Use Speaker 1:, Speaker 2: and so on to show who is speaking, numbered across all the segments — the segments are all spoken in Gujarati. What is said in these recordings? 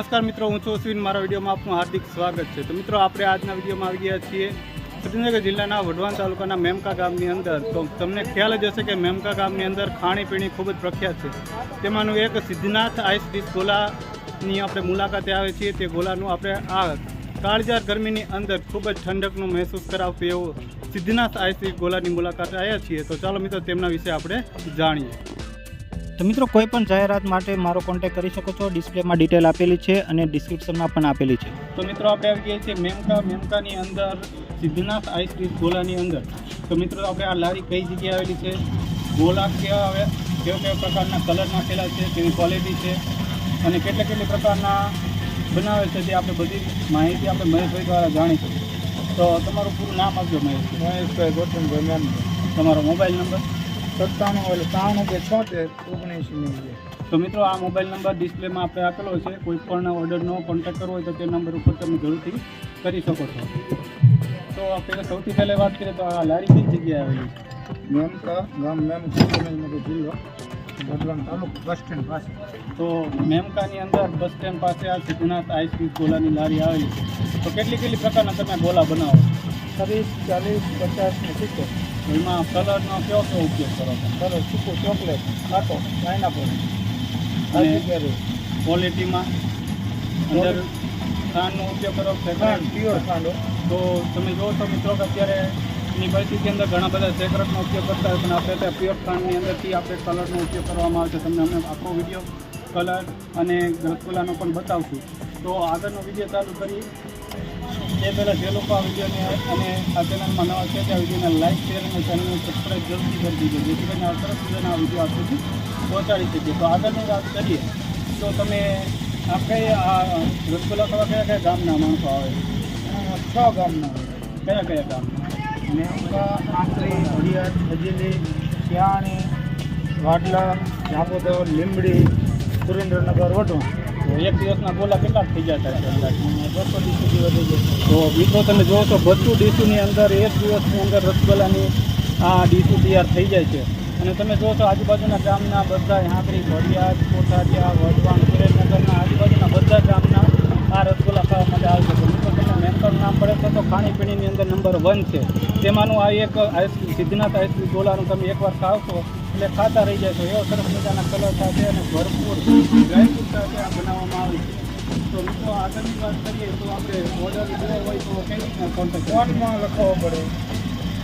Speaker 1: નમસ્કાર મિત્રો, હું છું અશ્વિન. મારા વિડીયોમાં આપનું હાર્દિક સ્વાગત છે. તો મિત્રો, આપણે આજના વિડીયોમાં આવી ગયા છીએ સુરેન્દ્રનગર જિલ્લાના વઢવાણ તાલુકાના મેમકા ગામની અંદર. તો તમને ખ્યાલ જ હશે કે મેમકા ગામની અંદર ખાણીપીણી ખૂબ જ પ્રખ્યાત છે. તેમાંનું એક સિદ્ધનાથ આઈસ ડીશ ગોલાની આપણે મુલાકાતે આવે છીએ. તે ગોલાનું આપણે આ કાળઝાળ ગરમીની અંદર ખૂબ જ ઠંડકનું મહેસૂસ કરાવતું એવું સિદ્ધનાથ આઈસ ડીશ ગોલાની મુલાકાતે આવ્યા છીએ. તો ચાલો મિત્રો, તેમના વિશે આપણે જાણીએ.
Speaker 2: તો મિત્રો, કોઈ પણ જાહેરાત માટે મારો કોન્ટેક્ટ કરી શકો છો. ડિસ્પ્લેમાં ડિટેલ આપેલી છે અને ડિસ્ક્રિપ્શનમાં પણ આપેલી છે.
Speaker 1: તો મિત્રો, આપણે આવી ગયા છીએ મેમકાની અંદર સિદ્ધનાથ આઈસ ડીશ ગોલાની અંદર. તો મિત્રો, આપણે આ લારી કઈ જગ્યાએ આવેલી છે, ગોલા કેવા પ્રકારના કલર નાખેલા છે, તેની ક્વોલિટી છે અને કેટલી પ્રકારના બનાવે છે, તે આપણે બધી માહિતી આપણે મહેશભાઈ દ્વારા જાણીશું. તો તમારું પૂરું નામ આપજો.
Speaker 3: મહેશભાઈ ગોઠણભાઈ મેમ.
Speaker 1: તમારો મોબાઈલ નંબર?
Speaker 3: 97
Speaker 1: તો મિત્રો, આ મોબાઈલ નંબર ડિસ્પ્લેમાં આપણે આપેલો છે. કોઈ પણ ઓર્ડરનો કોન્ટેક્ટ કરવો હોય તો તે નંબર ઉપર તમે જરૂરથી કરી શકો છો. તો આપણે સૌથી પહેલાં વાત કરીએ તો આ લારી કઈ જગ્યાએ આવેલી છે?
Speaker 3: મેમકા ગામ મેમકા જિલ્લો વઢવાણ તાલુકો બસ સ્ટેન્ડ પાસે.
Speaker 1: તો મેમકાની અંદર બસ સ્ટેન્ડ પાસે આ સિદ્ધનાથ આઈસ ડીશ ગોલાની લારી આવેલી છે. તો કેટલી પ્રકારના તમે ગોલા બનાવો?
Speaker 3: 30, 40, 50 ને 70.
Speaker 1: એમાં કલરનો કયો ઉપયોગ કરો છો?
Speaker 3: કલર સૂકું ચોકલેટ, ખાટો, પાઇનાપલ,
Speaker 1: અને
Speaker 3: કેરી.
Speaker 1: ક્વોલિટીમાં અંદર ખાંડનો ઉપયોગ કરો છો?
Speaker 3: ખાંડ, પ્યોર ખાંડ.
Speaker 1: તો તમે જુઓ છો મિત્રો કે અત્યારે એની પરિસ્થિતિ અંદર ઘણા બધા સેક્રેટનો ઉપયોગ કરતા હોય, પણ આપણે ત્યાં પ્યોર ખાંડની અંદરથી આપણે કલરનો ઉપયોગ કરવામાં આવે છે. તમને અમે આખો વિડીયો કલર અને રસગુલ્લાનો પણ બતાવશું. તો આગળનો વિડીયો ચાલુ કરી એ પહેલાં જે લોકો આ વિડીયોને અને આ ચેનલમાં નવા છે તે આ વિડીયોને લાઈક, શેર અને ચેનલને સબસ્ક્રાઈબ જરૂરથી કરી દીધો, જેથી કરીને આ સરસ મજાના આ વિડીયો આપ સુધી પહોંચાડી શકીએ. તો આગળની વાત કરીએ તો તમે આપણે આ રસગુલ્લા ખાવા કયા ગામના માણસો આવે?
Speaker 3: 6 ગામના.
Speaker 1: કયા ગામના?
Speaker 3: મેમકા, આંકરી, હરિયાદ, હજીલી, ક્યાણી, વાડલા, જાંબોદર, લીંબડી, સુરેન્દ્રનગર, વઢવાણ.
Speaker 1: તો એક દિવસના ગોલા કેટલા થઈ જતા છે?
Speaker 3: 200 સુધી વધી જાય.
Speaker 1: તો મિત્રો, તમે જુઓ છો 200 ડીશોની અંદર એક દિવસની અંદર રસગુલ્લાની આ ડીશો તૈયાર થઈ જાય છે. અને તમે જુઓ છો આજુબાજુના ગામના બધા આંકરી, હરિયાદ, કોઠારિયા, વઢવાણ, સુરેન્દ્રનગરના આજુબાજુના બધા ગામના આ રસગુલ્લા ખાવા માટે આવે છે. તો મિત્રો, તમે મેમકાનું નામ પડે તો ખાણીપીણીની અંદર નંબર 1 છે. તેમાંનું આ એક સિદ્ધનાથ આઈસ ડીશ ગોલાનું તમે એકવાર ખાવશો એટલે ખાતા રહી જાય. તો એવો સરસ મજાના કલર સાથે અને ભરપૂર ડ્રાયફ્રૂટ સાથે આ બનાવવામાં આવે છે. તો મિત્રો, આગળની વાત કરીએ તો આપણે ઓર્ડર દેવો હોય તો કેવી રીતના કોન્ટેક્ટ?
Speaker 3: ફોનમાં લખાવવો પડે.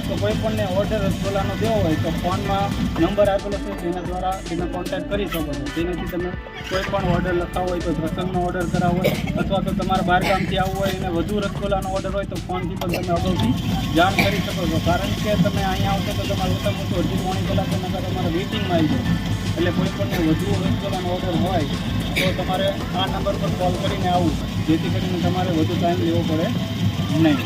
Speaker 1: તો કોઈ પણને ઓર્ડર રસગુલ્લાનો દેવો હોય તો ફોનમાં નંબર આપેલો છે, તેના દ્વારા તેને કોન્ટેક્ટ કરી શકો છો. તેનાથી તમે કોઈ પણ ઓર્ડર લખાવો હોય તો પ્રસંગનો ઓર્ડર કરાવવો હોય અથવા તો તમારા બહારગામથી આવવું હોય અને વધુ રસગુલ્લાનો ઓર્ડર હોય તો ફોનથી પણ તમે અગાઉથી જાણ કરી શકો છો. કારણ કે તમે અહીંયા આવશો તો તમારે ઓછામાં ઓછું 2.5 કલાકના તમારે વેઇટિંગમાં આવી જાય. એટલે કોઈ પણને વધુ રસગુલ્લાનો ઓર્ડર હોય તો તમારે આ નંબર પર કોલ કરીને આવવું, જેથી કરીને તમારે વધુ ટાઈમ લેવો પડે નહીં.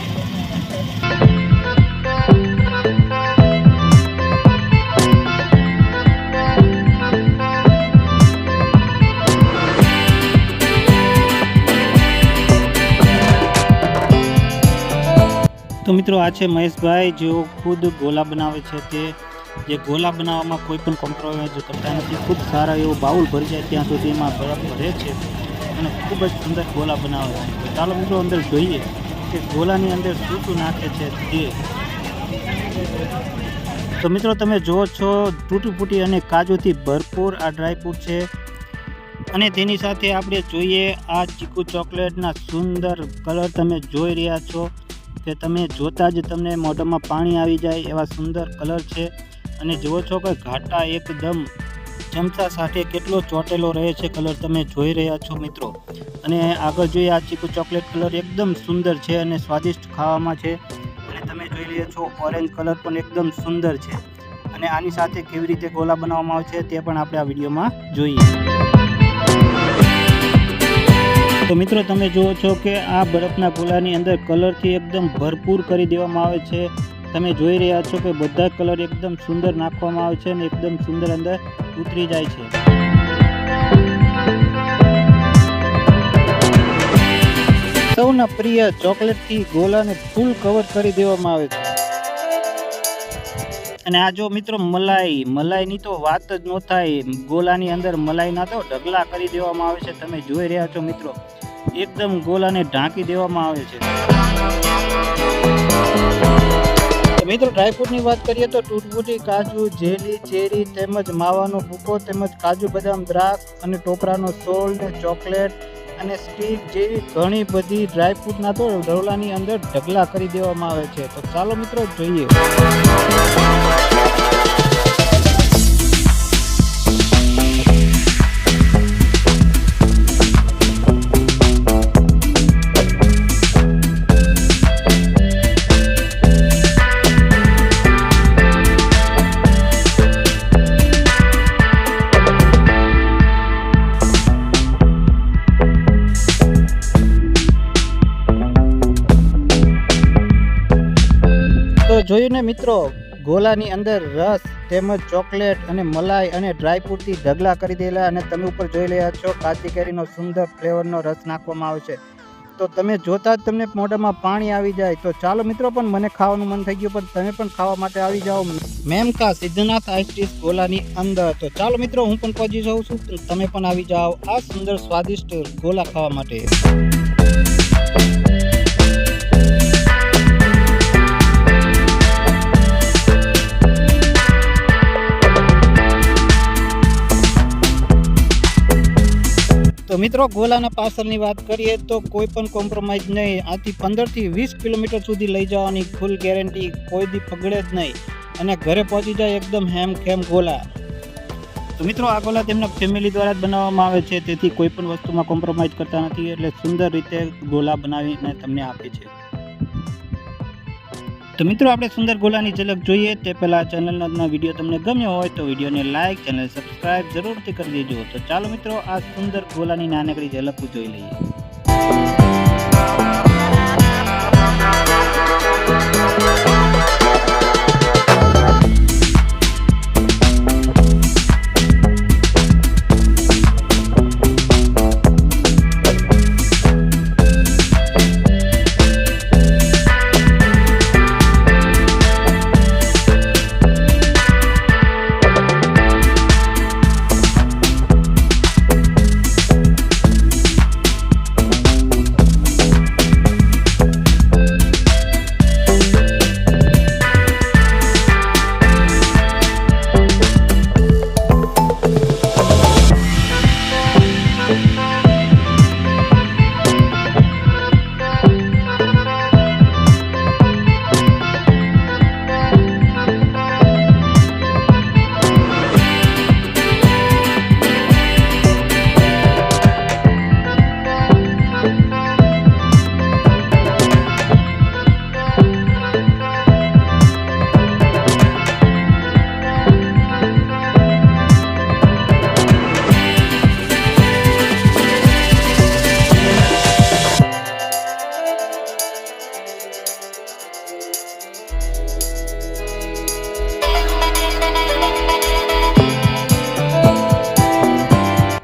Speaker 2: તો મિત્રો, આ છે મહેશભાઈ, જેઓ ખુદ ગોલા બનાવે છે. તે જે ગોલા બનાવવામાં કોઈ પણ કોમ્પ્રોમાઇઝ કરતા નથી. ખૂબ સારા એવો બાઉલ ભરી જાય ત્યાં સુધી એમાં બરફ ભરે છે અને ખૂબ જ સુંદર ગોલા બનાવે છે. તો ચાલો મિત્રો, અંદર જોઈએ કે ગોલાની અંદર શું નાખે છે તે. તો મિત્રો, તમે જુઓ છો તૂટી ફૂટી અને કાજુથી ભરપૂર આ ડ્રાયફ્રૂટ છે. અને તેની સાથે આપણે જોઈએ આ ચીકુ ચોકલેટના સુંદર કલર તમે જોઈ રહ્યા છો કે તમે જોતાં જ તમને મોઢામાં પાણી આવી જાય એવા સુંદર કલર છે. અને જુઓ છો કે ઘાટા એકદમ ચમચા સાથે કેટલો ચોટેલો રહે છે કલર તમે જોઈ રહ્યા છો મિત્રો. અને આગળ જોઈએ આ ચીકુ ચોકલેટ કલર એકદમ સુંદર છે અને સ્વાદિષ્ટ ખાવામાં છે. અને તમે જોઈ રહ્યા છો ઓરેન્જ કલર પણ એકદમ સુંદર છે. અને આની સાથે કેવી રીતે ગોલા બનાવવામાં આવે છે તે પણ આપણે આ વિડીયોમાં જોઈએ. તો મિત્રો, તમે જુઓ છો કે આ બરફના ગોલાની અંદર કલરથી એકદમ ભરપૂર કરી દેવામાં આવે છે. તમે જોઈ રહ્યા છો કે બધા કલર એકદમ સુંદર નાખવામાં આવે છે અને એકદમ સુંદર અંદર ઉતરી જાય છે. સૌના પ્રિય ચોકલેટથી ગોલાને ફૂલ કવર કરી દેવામાં આવે છે. અને આ જો મિત્રો મલાઈની તો વાત જ ન થાય. ગોલાની અંદર મલાઈના તો ઢગલા કરી દેવામાં આવે છે. તમે જોઈ રહ્યા છો મિત્રો એકદમ ગોલાને ઢાંકી દેવામાં આવે છે. તો મિત્રો ડ્રાયફ્રૂટની વાત કરીએ તો તૂટફૂટી, કાજુ, જેલી, ચેરી તેમજ માવાનો ભૂકો તેમજ કાજુ બદામ, દ્રાક્ષ અને ટોપરાનો સોલ ને ચોકલેટ અને સ્ટીક જેવી ઘણી બધી ડ્રાયફ્રૂટના તો ઢોલાની અંદર ઢગલા કરી દેવામાં આવે છે. તો ચાલો મિત્રો જોઈએ. તો જોયું ને મિત્રો, ગોલાની અંદર રસ તેમજ ચોકલેટ અને મલાઈ અને ડ્રાયફ્રૂટથી ઢગલા કરી દેલા અને તમે ઉપર જોઈ રહ્યા છો કાચી કેરીનો સુંદર ફ્લેવરનો રસ નાખવામાં આવે છે. તો તમે જોતા જ તમને મોઢામાં પાણી આવી જાય. તો ચાલો મિત્રો, પણ મને ખાવાનું મન થઈ ગયું, પણ તમે પણ ખાવા માટે આવી જાઓ મેમકા સિદ્ધનાથ આઈસ્ક્રીમ ગોલાની અંદર. તો ચાલો મિત્રો, હું પણ પહોંચી જાઉં છું, તમે પણ આવી જાઓ આ સુંદર સ્વાદિષ્ટ ગોલા ખાવા માટે. તો મિત્રો, ગોલાના પાર્સલની વાત કરીએ તો કોઈ પણ કોમ્પ્રોમાઇઝ નહીં. આથી 15 થી 20 કિલોમીટર સુધી લઈ જવાની ફૂલ ગેરંટી, કોઈ દી પગડે જ નહીં અને ઘરે પહોંચી જાય એકદમ હેમ ગોલા. તો મિત્રો, આ ગોલા તેમના ફેમિલી દ્વારા જ બનાવવામાં આવે છે, તેથી કોઈ પણ વસ્તુમાં કોમ્પ્રોમાઇઝ કરતા નથી. એટલે સુંદર રીતે ગોલા બનાવીને તમને આપે છે. તો મિત્રો, આપણે સુંદર ગોલાની ઝલક જોઈએ તે પહેલાં ચેનલના વિડીયો તમને ગમ્યો હોય તો વિડીયોને લાઇક, ચેનલ સબસ્ક્રાઇબ જરૂરથી કરી દેજો. તો ચાલો મિત્રો, આ સુંદર ગોલાની નાનકડી ઝલક જોઈ લઈએ.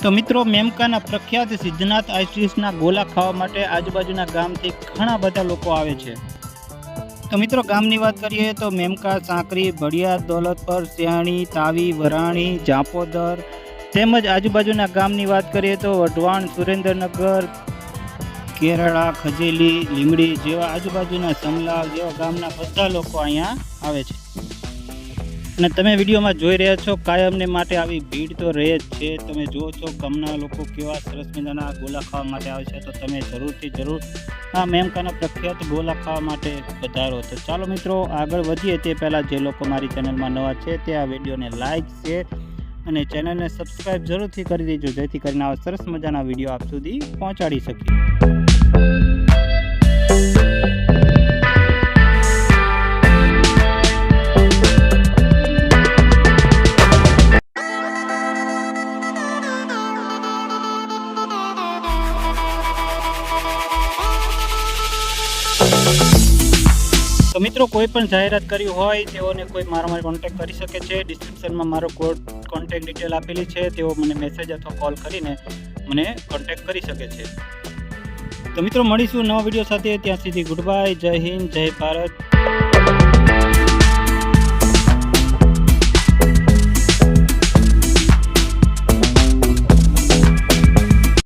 Speaker 2: તો મિત્રો, મેમકાના પ્રખ્યાત સિદ્ધનાથ આઈસ્ક્રીમના ગોલા ખાવા માટે આજુબાજુના ગામથી ઘણા બધા લોકો આવે છે. તો મિત્રો, ગામની વાત કરીએ તો મેમકા, સાંકરી, ભડિયાદ, દોલતપર, સિયાણી, તાવી, વરાણી, જાંપોદર તેમજ આજુબાજુના ગામની વાત કરીએ તો વઢવાણ, સુરેન્દ્રનગર, કેરળા, ખજેલી, લીમડી જેવા આજુબાજુના સમલાવ જેવા ગામના બધા લોકો અહીંયા આવે છે. અને તમે વિડીયોમાં જોઈ રહ્યા છો કાયમને માટે આવી ભીડ તો રહે જ છે. તમે જુઓ છો ગામના લોકો કેવા સરસ મજાના ગોલા ખાવા માટે આવે છે. તો તમે જરૂર આ મેમકાના પ્રખ્યાત ગોલા ખાવા માટે પધારો. તો ચાલો મિત્રો, આગળ વધીએ તે પહેલાં જે લોકો મારી ચેનલમાં નવા છે તે આ વિડીયોને લાઇક, શેર અને ચેનલને સબસ્ક્રાઈબ જરૂરથી કરી દેજો, જેથી કરીને આવા સરસ મજાના વિડીયો આપ સુધી પહોંચાડી શકીએ. તો મિત્રો, કોઈ પણ જાહેરાત કરવી હોય તેઓને કોઈ મારા કોન્ટેક્ટ કરી શકે છે. ડિસ્ક્રિપ્શનમાં મારો કોન્ટેક્ટ ડિટેલ આપેલી છે. તેઓ મને મેસેજ અથવા કોલ કરીને મને કોન્ટેક્ટ કરી શકે છે. તો મિત્રો, મળીશું નવા વિડીયો સાથે. ત્યાં સુધી ગુડ બાય, જય હિન્દ, જય ભારત.